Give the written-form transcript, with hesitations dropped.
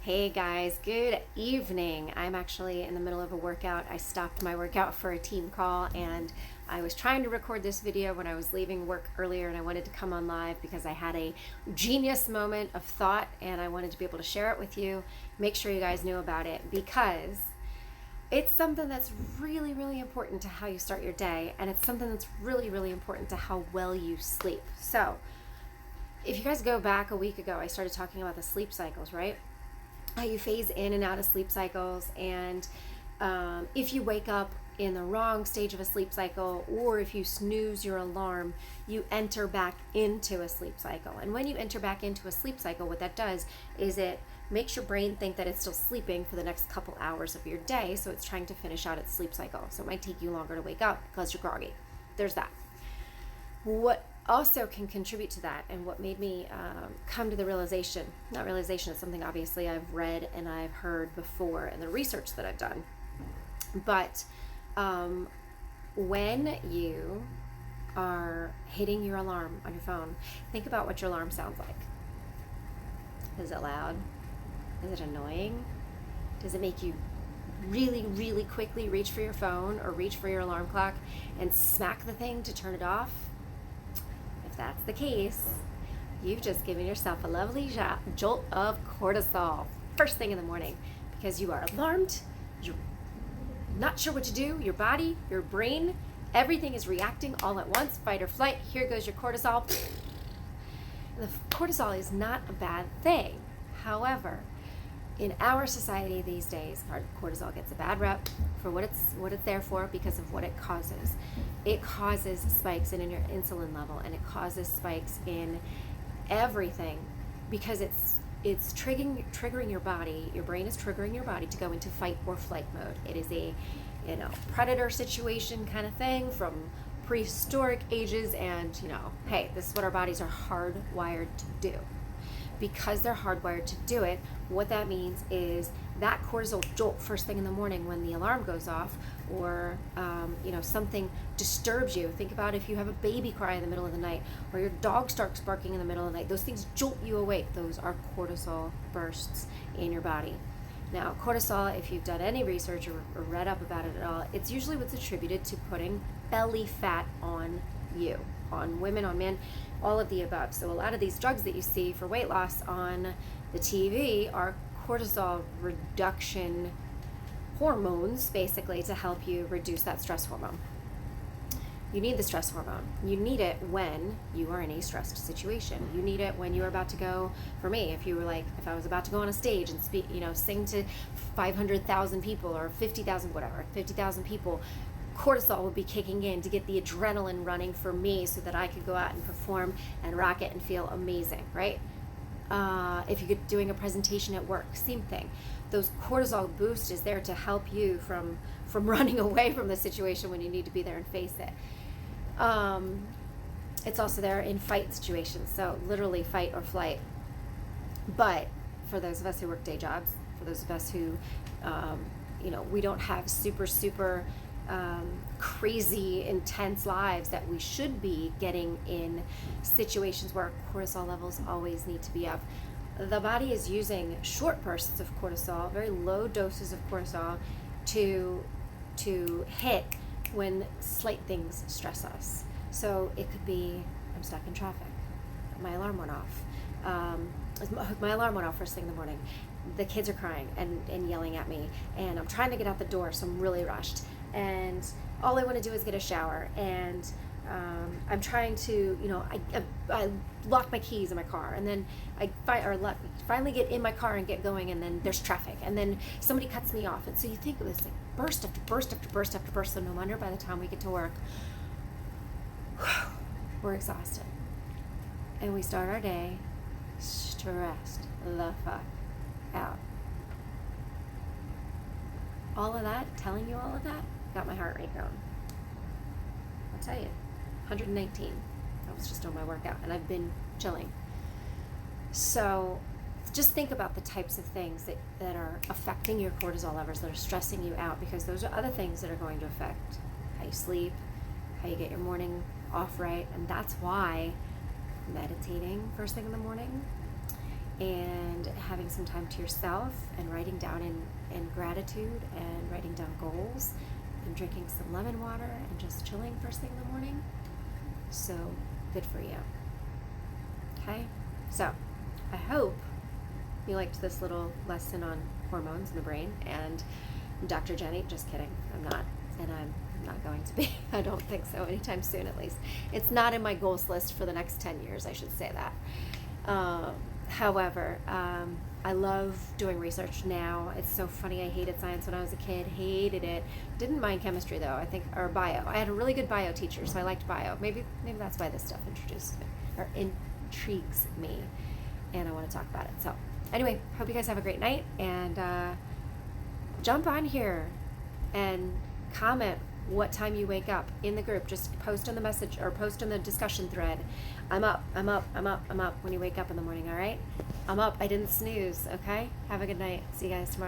Hey guys, good evening. I'm actually in the middle of a workout. I stopped my workout for a team call and I was trying to record this video when I was leaving work earlier, and I wanted to come on live because I had a genius moment of thought and I wanted to be able to share it with you. Make sure you guys knew about it because it's something that's really, really important to how you start your day, and it's something that's really, really important to how well you sleep. So if you guys go back a week ago, I started talking about the sleep cycles, right? How you phase in and out of sleep cycles, and if you wake up in the wrong stage of a sleep cycle, or if you snooze your alarm, you enter back into a sleep cycle. And when you enter back into a sleep cycle, what that does is it makes your brain think that it's still sleeping for the next couple hours of your day, so it's trying to finish out its sleep cycle. So it might take you longer to wake up because you're groggy. There's that. What also can contribute to that, and what made me come to the realization, not realization, it's something obviously I've read and I've heard before in the research that I've done, but when you are hitting your alarm on your phone, think about what your alarm sounds like. Is it loud? Is it annoying? Does it make you really, really quickly reach for your phone or reach for your alarm clock and smack the thing to turn it off? If that's the case, you've just given yourself a lovely jolt of cortisol first thing in the morning, because you are alarmed, you're not sure what to do, your body, your brain, everything is reacting all at once, fight or flight, here goes your cortisol. The cortisol is not a bad thing. However, in our society these days, cortisol gets a bad rep for what it's there for, because of what it causes. It causes spikes in your insulin level, and it causes spikes in everything, because it's triggering your body. Your brain is triggering your body to go into fight or flight mode. It is a predator situation kind of thing from prehistoric ages, and hey, this is what our bodies are hardwired to do. Because they're hardwired to do it, what that means is that cortisol jolt first thing in the morning when the alarm goes off, or something disturbs you. Think about if you have a baby cry in the middle of the night, or your dog starts barking in the middle of the night. Those things jolt you awake. Those are cortisol bursts in your body. Now, cortisol, if you've done any research or read up about it at all, it's usually what's attributed to putting belly fat on you, on women, on men, all of the above. So a lot of these drugs that you see for weight loss on the TV are cortisol reduction hormones, basically, to help you reduce that stress hormone. You need the stress hormone. You need it when you are in a stressed situation. You need it when you're about to go, for me, if I was about to go on a stage and speak, sing to 500,000 people or 50,000 people, cortisol would be kicking in to get the adrenaline running for me so that I could go out and perform and rock it and feel amazing, right? If you're doing a presentation at work, same thing. Those cortisol boost is there to help you from running away from the situation when you need to be there and face it. It's also there in fight situations, so literally fight or flight. But for those of us who work day jobs, for those of us who, we don't have super crazy intense lives that we should be getting in situations where cortisol levels always need to be up. The body is using short bursts of cortisol, very low doses of cortisol, to hit when slight things stress us. So it could be, I'm stuck in traffic, my alarm went off. My alarm went off first thing in the morning. The kids are crying and yelling at me, and I'm trying to get out the door, so I'm really rushed. And all I want to do is get a shower, and I'm trying to, I lock my keys in my car, and then I finally get in my car and get going, and then there's traffic, and then somebody cuts me off, and so you think of this like burst after burst after burst after burst. So no wonder by the time we get to work, we're exhausted, and we start our day stressed the fuck out. All of that, telling you all of that, got my heart rate going. I'll tell you, 119. I was just doing my workout, and I've been chilling. So just think about the types of things that are affecting your cortisol levels, that are stressing you out, because those are other things that are going to affect how you sleep, how you get your morning off right. And that's why meditating first thing in the morning and having some time to yourself and writing down in gratitude and writing down goals and drinking some lemon water and just chilling first thing in the morning. So good for you. Okay? So I hope you liked this little lesson on hormones in the brain. And Dr. Jenny, just kidding, I'm not. And I'm not going to be. I don't think so anytime soon, at least. It's not in my goals list for the next 10 years, I should say that. However, I love doing research now. It's so funny. I hated science when I was a kid. Hated it. Didn't mind chemistry though. I think, or bio. I had a really good bio teacher, so I liked bio. Maybe that's why this stuff intrigues me, and I want to talk about it. So anyway, hope you guys have a great night, and jump on here and comment what time you wake up in the group. Just post on the message or post on the discussion thread. I'm up when you wake up in the morning, all right? I'm up. I didn't snooze, okay? Have a good night. See you guys tomorrow.